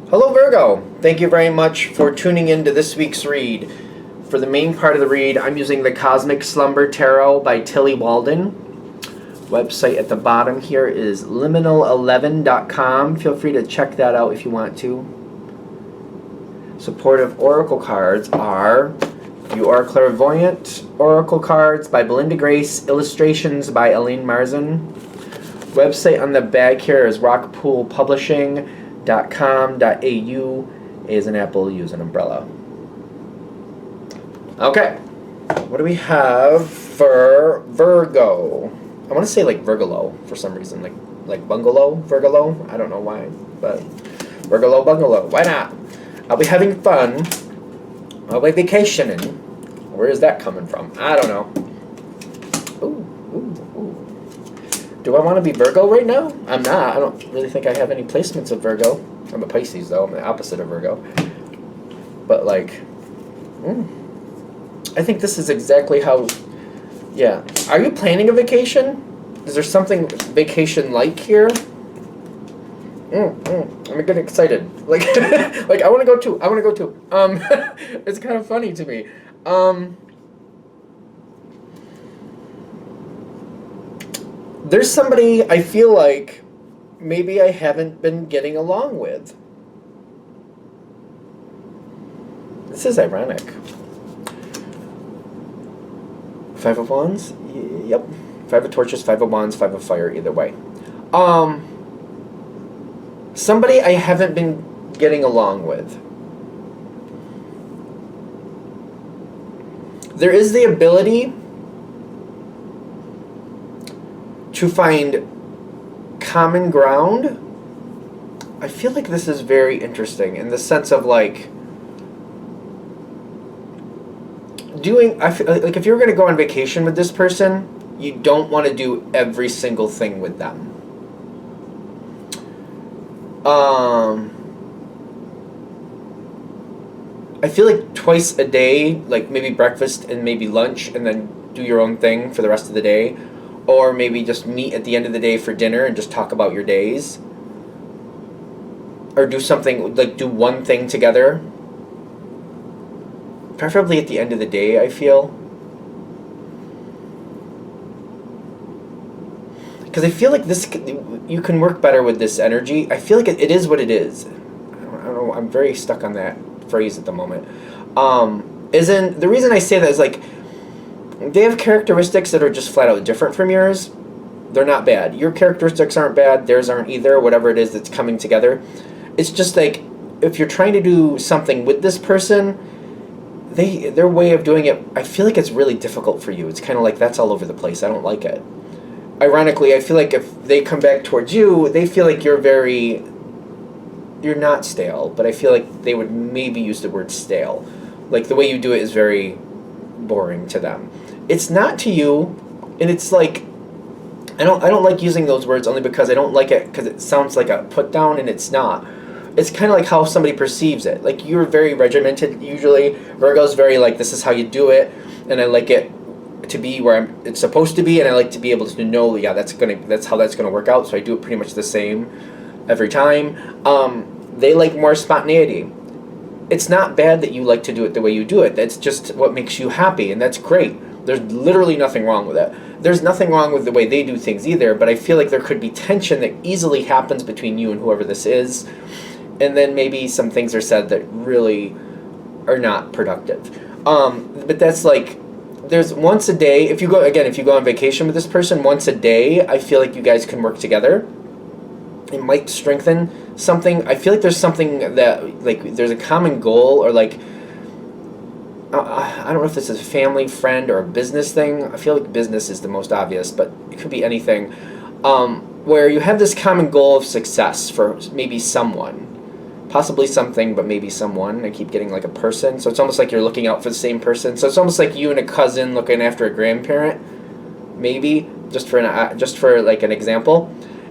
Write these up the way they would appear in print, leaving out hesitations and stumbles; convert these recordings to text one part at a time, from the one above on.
Hello Virgo, thank you very much for tuning in to this week's read. For the main part of the read, I'm using the Cosmic Slumber Tarot by Tilly Walden. Website at the bottom here is liminal11.com. Feel free to check that out if you want to. Supportive oracle cards are You Are Clairvoyant Oracle Cards by Belinda Grace, illustrations by Elaine Marzin. Website on the back here is rockpoolpublishing.com.au. A is an apple, U is an umbrella. Okay, what do we have for Virgo? I want to say like Virgolo for some reason, like bungalow, Virgolo. I don't know why, but Virgolo, bungalow. Why not? I'll be having fun. I'll be vacationing. Where is that coming from? I don't know. Ooh. Do I want to be Virgo right now? I'm not. I don't really think I have any placements of Virgo. I'm a Pisces though. I'm the opposite of Virgo. But like, I think this is exactly how. Yeah. Are you planning a vacation? Is there something vacation-like here? I'm getting excited. Like, like I want to go too. It's kind of funny to me. There's somebody I feel like maybe I haven't been getting along with. This is ironic. Five of Wands? Yep. Five of Torches, Five of Wands, Five of Fire, either way. Somebody I haven't been getting along with. There is the ability to find common ground. I feel like this is very interesting in the sense of like I feel like if you're going to go on vacation with this person, you don't want to do every single thing with them. I feel like twice a day, like maybe breakfast and maybe lunch, and then do your own thing for the rest of the day. Or maybe just meet at the end of the day for dinner and just talk about your days. Or do something, like do one thing together. Preferably at the end of the day, I feel. Because I feel like this, you can work better with this energy. I feel like it is what it is. I don't know, I'm very stuck on that phrase at the moment. The reason I say that is like, they have characteristics that are just flat out different from yours. They're not bad. Your characteristics aren't bad. Theirs aren't either. Whatever it is that's coming together. It's just like, if you're trying to do something with this person, their way of doing it, I feel like it's really difficult for you. It's kind of like that's all over the place. I don't like it. Ironically, I feel like if they come back towards you, they feel like you're not stale, but I feel like they would maybe use the word stale. Like the way you do it is very boring to them. It's not to you, and it's like I don't like using those words only because I don't like it because it sounds like a put down, and it's not. It's kind of like how somebody perceives it. Like you're very regimented usually. Virgo's very like this is how you do it, and I like it to be where it's supposed to be, and I like to be able to know that's how that's gonna work out. So I do it pretty much the same every time. They like more spontaneity. It's not bad that you like to do it the way you do it. That's just what makes you happy, and that's great. There's literally nothing wrong with it. There's nothing wrong with the way they do things either, but I feel like there could be tension that easily happens between you and whoever this is, and then maybe some things are said that really are not productive. But that's like, there's once a day, if you go on vacation with this person, once a day, I feel like you guys can work together. It might strengthen something. I feel like there's something that, like, there's a common goal, or like, I don't know if this is a family, friend, or a business thing. I feel like business is the most obvious, but it could be anything. Where you have this common goal of success for maybe someone. Possibly something, but maybe someone. I keep getting like a person. So it's almost like you're looking out for the same person. So it's almost like you and a cousin looking after a grandparent. Maybe, just for like an example.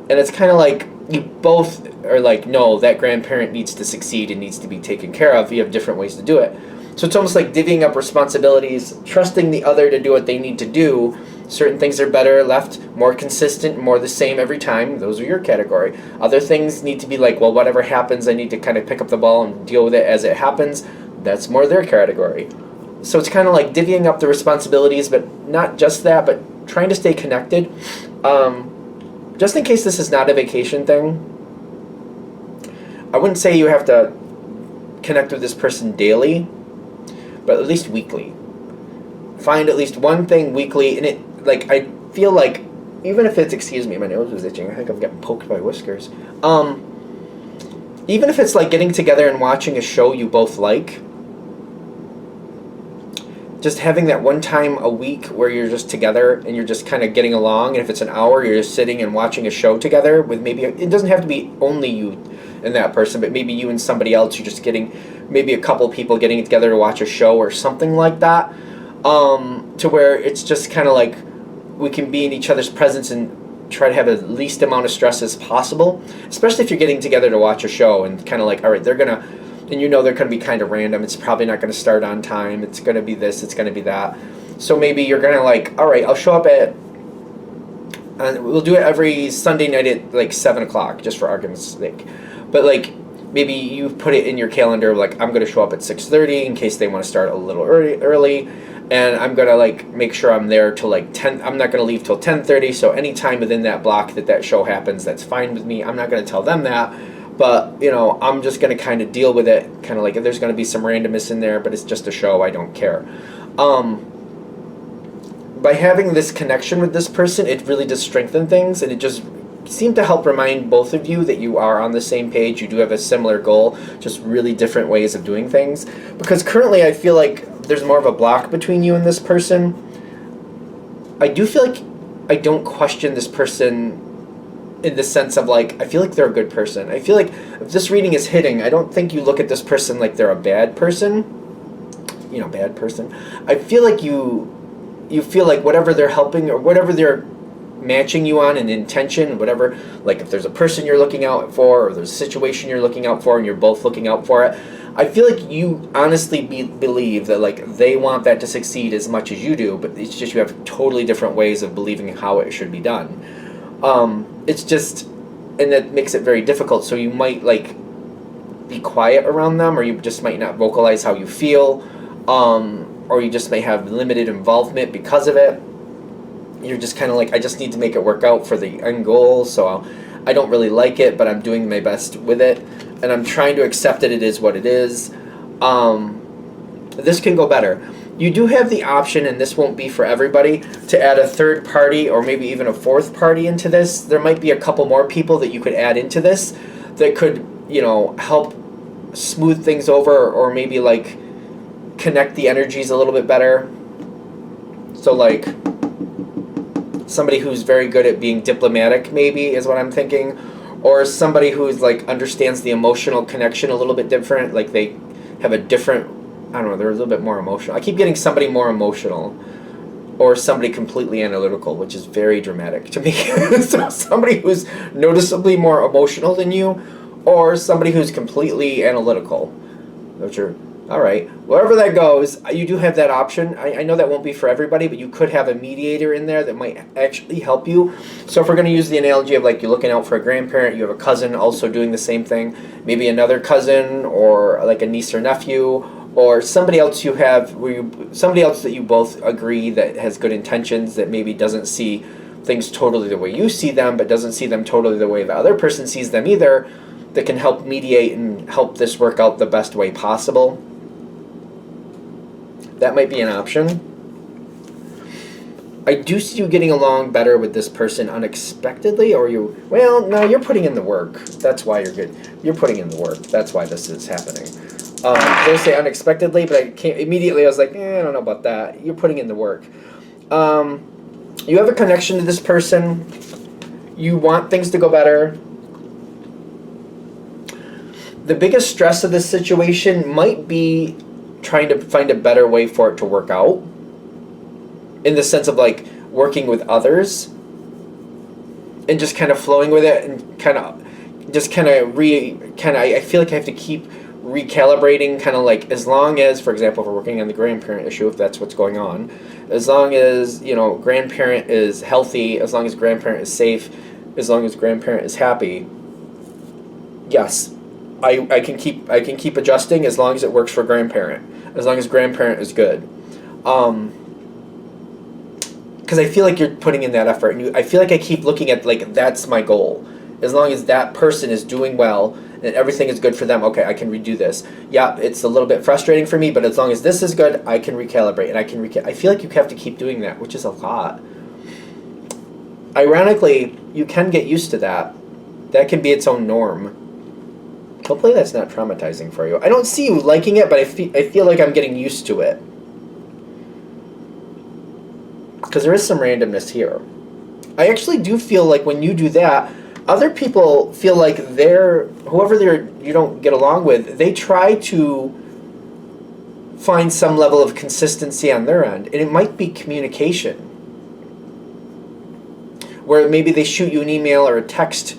And it's kind of like you both are like, no, that grandparent needs to succeed and needs to be taken care of. You have different ways to do it. So it's almost like divvying up responsibilities, trusting the other to do what they need to do, Certain things are better left more consistent, more the same every time. Those are your category. Other things need to be like, well, whatever happens, I need to kind of pick up the ball and deal with it as it happens. That's more their category. So it's kind of like divvying up the responsibilities, but not just that, but trying to stay connected. Just in case this is not a vacation thing, I wouldn't say you have to connect with this person daily, but at least weekly. Find at least one thing weekly, and it, like, I feel like, even if it's, excuse me, my nose was itching. I think I'm getting poked by whiskers. Even if it's like getting together and watching a show you both like, just having that one time a week where you're just together and you're just kind of getting along, and if it's an hour, you're just sitting and watching a show together with maybe, it doesn't have to be only you and that person, but maybe you and somebody else, you're just getting, maybe a couple people getting together to watch a show or something like that, to where it's just kind of like we can be in each other's presence and try to have the least amount of stress as possible, especially if you're getting together to watch a show and kind of like, all right, they're going to, and you know they're going to be kind of random. It's probably not going to start on time. It's going to be this. It's going to be that. So maybe you're going to like, all right, I'll show up at, and we'll do it every Sunday night at like 7 o'clock, just for argument's sake. But like maybe you put it in your calendar, like I'm going to show up at 6:30 in case they want to start a little early. And I'm going to like make sure I'm there till like 10. I'm not going to leave till 10:30. So any time within that block that show happens, that's fine with me. I'm not going to tell them that. But, you know, I'm just going to kind of deal with it, kind of like if there's going to be some randomness in there, but it's just a show, I don't care. By having this connection with this person, it really does strengthen things, and it just seemed to help remind both of you that you are on the same page, you do have a similar goal, just really different ways of doing things. Because currently I feel like there's more of a block between you and this person. I do feel like I don't question this person in the sense of like, I feel like they're a good person. I feel like if this reading is hitting, I don't think you look at this person like they're a bad person. You know, bad person. I feel like you feel like whatever they're helping or whatever they're matching you on in intention, whatever, like if there's a person you're looking out for or there's a situation you're looking out for and you're both looking out for it, I feel like you honestly believe that like they want that to succeed as much as you do, but it's just you have totally different ways of believing how it should be done. It's just, and that makes it very difficult. So you might like be quiet around them, or you just might not vocalize how you feel, or you just may have limited involvement because of it. You're just kind of like, I just need to make it work out for the end goal. So I don't really like it, but I'm doing my best with it, and I'm trying to accept that it is what it is. This can go better. You do have the option, and this won't be for everybody, to add a third party or maybe even a fourth party into this. There might be a couple more people that you could add into this that could, you know, help smooth things over or maybe like connect the energies a little bit better. So like somebody who's very good at being diplomatic maybe is what I'm thinking, or somebody who's like understands the emotional connection a little bit different, like they have a different, I don't know, they're a little bit more emotional. I keep getting somebody more emotional or somebody completely analytical, which is very dramatic to me. So somebody who's noticeably more emotional than you, or somebody who's completely analytical, which are, all right, wherever that goes, you do have that option. I know that won't be for everybody, but you could have a mediator in there that might actually help you. So if we're going to use the analogy of like you're looking out for a grandparent, you have a cousin also doing the same thing, maybe another cousin or like a niece or nephew, or somebody else you have somebody else that you both agree that has good intentions, that maybe doesn't see things totally the way you see them, but doesn't see them totally the way the other person sees them either, that can help mediate and help this work out the best way possible. That might be an option. I do see you getting along better with this person unexpectedly, or well, no, you're putting in the work. That's why you're good. You're putting in the work. That's why this is happening. I was say unexpectedly, but I was like, I don't know about that. You're putting in the work. You have a connection to this person. You want things to go better. The biggest stress of this situation might be trying to find a better way for it to work out, in the sense of like working with others and just kind of flowing with it, and I feel like I have to keep recalibrating, kind of like, as long as, for example, if we're working on the grandparent issue, if that's what's going on, as long as, grandparent is healthy, as long as grandparent is safe, as long as grandparent is happy, yes, I can keep adjusting as long as it works for grandparent, as long as grandparent is good. Because I feel like you're putting in that effort, and I feel like I keep looking at, like, that's my goal. As long as that person is doing well and everything is good for them, okay, I can redo this. Yeah, it's a little bit frustrating for me, but as long as this is good, I can recalibrate, and I feel like you have to keep doing that, which is a lot. Ironically, you can get used to that. That can be its own norm. Hopefully that's not traumatizing for you. I don't see you liking it, but I feel like I'm getting used to it. Because there is some randomness here. I actually do feel like when you do that, other people feel like whoever you don't get along with, they try to find some level of consistency on their end. And it might be communication. Where maybe they shoot you an email or a text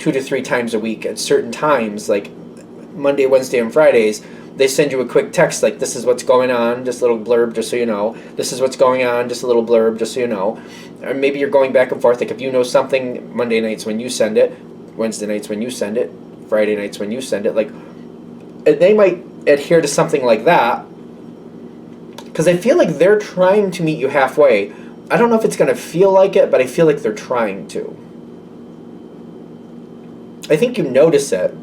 2 to 3 times a week at certain times, like Monday, Wednesday, and Fridays. They send you a quick text like, this is what's going on, just a little blurb, just so you know. This is what's going on, just a little blurb, just so you know. Or maybe you're going back and forth. Like, if you know something, Monday nights when you send it, Wednesday nights when you send it, Friday nights when you send it. Like, they might adhere to something like that. Because I feel like they're trying to meet you halfway. I don't know if it's going to feel like it, but I feel like they're trying to. I think you notice it.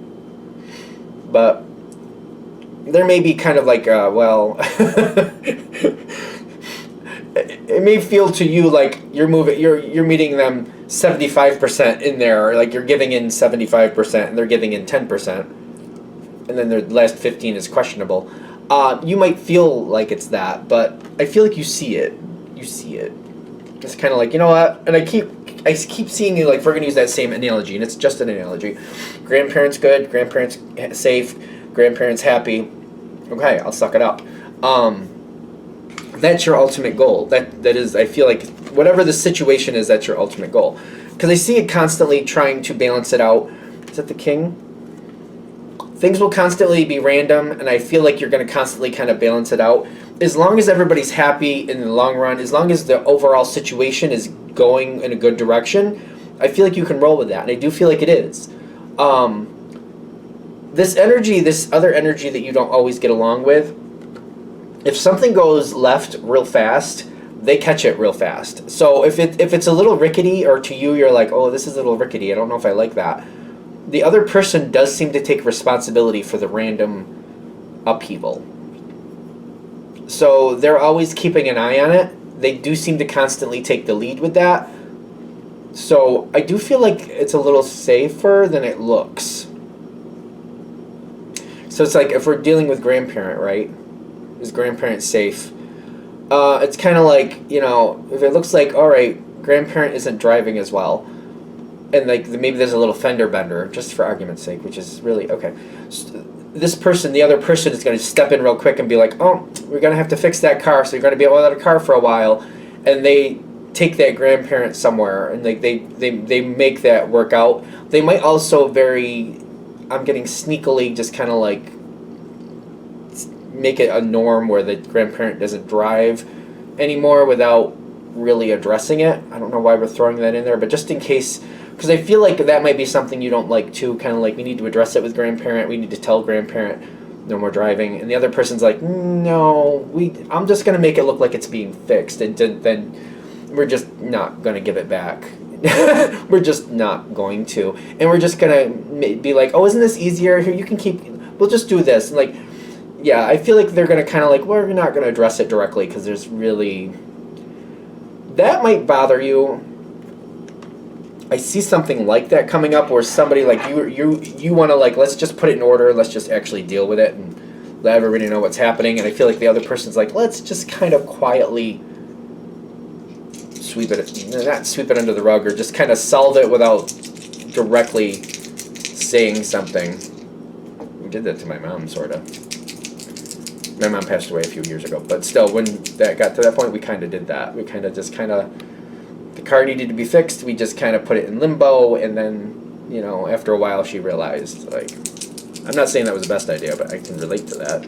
But there may be kind of like, it may feel to you like you're meeting them 75% in there, or like you're giving in 75% and they're giving in 10%, and then the last 15 is questionable. You might feel like it's that, but I feel like you see it. You see it. It's kind of like, you know what? And I keep seeing you, like, if we're gonna use that same analogy, and it's just an analogy. Grandparents good, grandparents safe, grandparents happy. Okay, I'll suck it up. That's your ultimate goal. That is, I feel like, whatever the situation is, that's your ultimate goal. Because I see it constantly trying to balance it out. Is that the king? Things will constantly be random, and I feel like you're going to constantly kind of balance it out. As long as everybody's happy in the long run, as long as the overall situation is going in a good direction, I feel like you can roll with that, and I do feel like it is. This other energy that you don't always get along with, if something goes left real fast, they catch it real fast. So if it's a little rickety, or to you you're like, oh, this is a little rickety, I don't know if I like that, the other person does seem to take responsibility for the random upheaval. So they're always keeping an eye on it. They do seem to constantly take the lead with that. So I do feel like it's a little safer than it looks. So it's like, if we're dealing with grandparent, right? Is grandparent safe? It's kind of like, if it looks like, all right, grandparent isn't driving as well, and like maybe there's a little fender bender, just for argument's sake, which is really, okay. The other person is going to step in real quick and be like, oh, we're going to have to fix that car, so you're going to be without a car for a while, and they take that grandparent somewhere, and they make that work out. They might also I'm getting sneakily just kind of like make it a norm where the grandparent doesn't drive anymore without really addressing it. I don't know why we're throwing that in there, but just in case, because I feel like that might be something you don't like too, kind of like, we need to address it with grandparent, we need to tell grandparent no more driving, and the other person's like, no, I'm just going to make it look like it's being fixed, and then we're just not going to give it back. We're just not going to, and we're just going to be like, oh, isn't this easier? Here, you can we'll just do this, and like, yeah, I feel like they're going to kind of like, well, we're not going to address it directly, because there's really, that might bother you. I see something like that coming up, where somebody like you want to, like, let's just put it in order, let's just actually deal with it and let everybody know what's happening, and I feel like the other person's like, let's just kind of quietly not sweep it under the rug, or just kind of solve it without directly saying something. We did that to my mom, sort of. My mom passed away a few years ago, but still, when that got to that point, we kind of did that. We the car needed to be fixed, we just kind of put it in limbo, and then, after a while she realized, like, I'm not saying that was the best idea, but I can relate to that.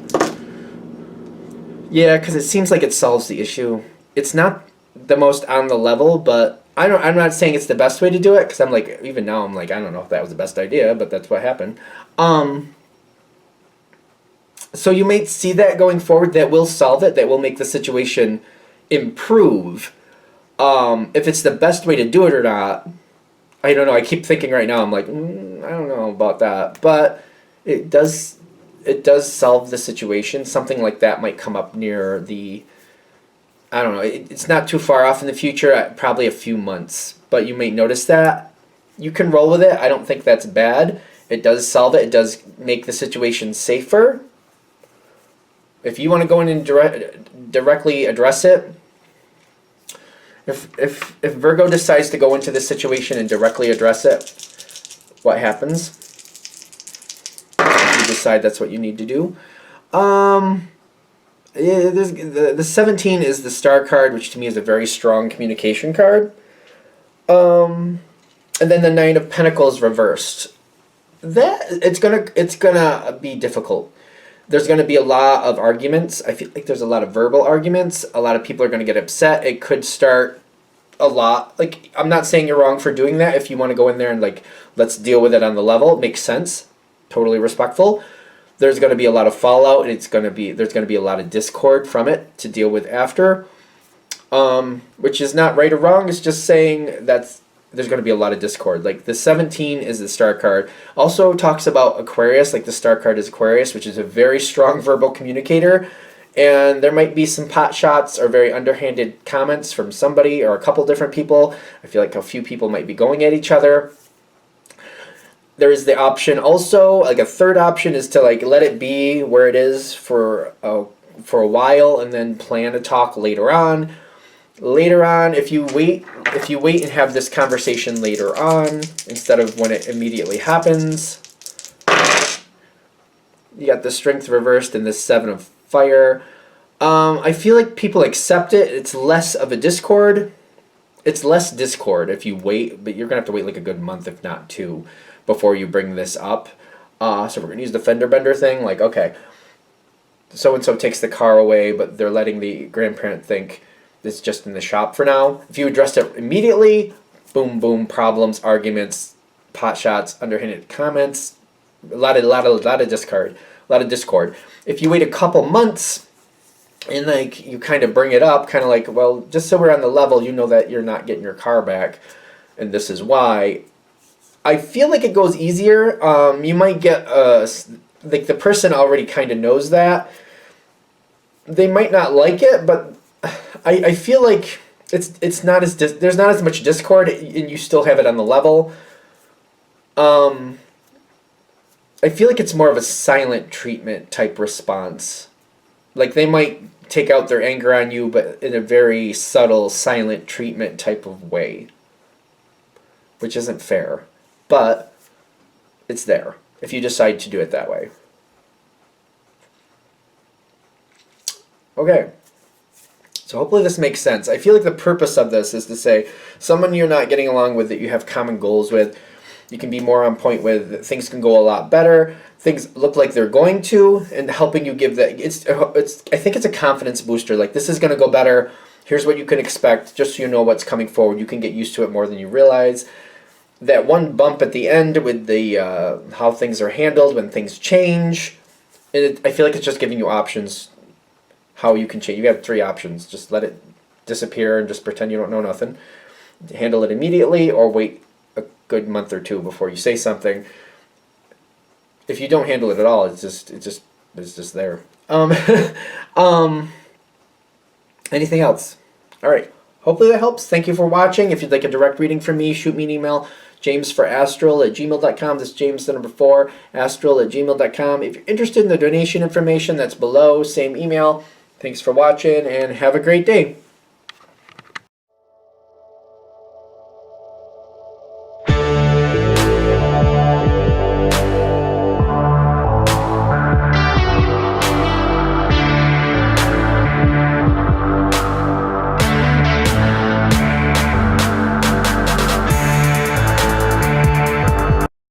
Yeah, because it seems like it solves the issue. It's not the most on the level, but I'm not saying it's the best way to do it, because I'm like, even now I'm like, I don't know if that was the best idea, but that's what happened. So you may see that going forward, that will solve it, that will make the situation improve. If it's the best way to do it or not, I don't know. I keep thinking right now, I'm like, I don't know about that, but it does solve the situation. Something like that might come up near the, I don't know, it's not too far off in the future, probably a few months, but you may notice that. You can roll with it. I don't think that's bad. It does solve it. It does make the situation safer. If you want to go in and directly address it, if Virgo decides to go into this situation and directly address it, what happens? If you decide that's what you need to do. Yeah, the 17 is the star card, which to me is a very strong communication card. And then the 9 of Pentacles reversed. That it's gonna be difficult. There's going to be a lot of arguments. I feel like there's a lot of verbal arguments. A lot of people are going to get upset. It could start a lot. Like, I'm not saying you're wrong for doing that. If you want to go in there and, like, let's deal with it on the level, it makes sense. Totally respectful. There's going to be a lot of fallout, and there's going to be a lot of discord from it to deal with after. Which is not right or wrong. It's just saying that's there's going to be a lot of discord. Like, the 17 is the star card. Also talks about Aquarius, like the star card is Aquarius, which is a very strong verbal communicator. And there might be some pot shots or very underhanded comments from somebody or a couple different people. I feel like a few people might be going at each other. There is the option also, like a third option is to, like, let it be where it is for a while and then plan a talk later on. Later on, if you wait and have this conversation later on instead of when it immediately happens, you got the Strength reversed and the 7 of Fire. I feel like people accept it. It's less of a discord. It's less discord if you wait, but you're gonna have to wait like a good month, if not 2, before you bring this up. So we're gonna use the fender bender thing. Like, okay, so and so takes the car away, but they're letting the grandparent think it's just in the shop for now. If you addressed it immediately, boom, boom, problems, arguments, pot shots, underhanded comments, a lot of discord. If you wait a couple months and, like, you kind of bring it up, kind of like, well, just so we're on the level, you know that you're not getting your car back, and this is why. I feel like it goes easier. You might get like the person already kind of knows that. They might not like it, but I feel like it's not as there's not as much discord, and you still have it on the level. I feel like it's more of a silent treatment type response. Like, they might take out their anger on you, but in a very subtle, silent treatment type of way, which isn't fair, but it's there if you decide to do it that way. Okay. So hopefully this makes sense. I feel like the purpose of this is to say someone you're not getting along with that you have common goals with, you can be more on point with, things can go a lot better, things look like they're going to, and helping you give that, I think it's a confidence booster. Like, this is going to go better, here's what you can expect, just so you know what's coming forward. You can get used to it more than you realize. That one bump at the end with the how things are handled when things change, I feel like it's just giving you options how you can change. You have 3 options. Just let it disappear and just pretend you don't know nothing. Handle it immediately, or wait a good month or 2 before you say something. If you don't handle it at all, it's just there. Anything else? All right. Hopefully that helps. Thank you for watching. If you'd like a direct reading from me, shoot me an email, jamesforastral@gmail.com. That's James the number 4, astral@gmail.com. If you're interested in the donation information, that's below, same email. Thanks for watching, and have a great day.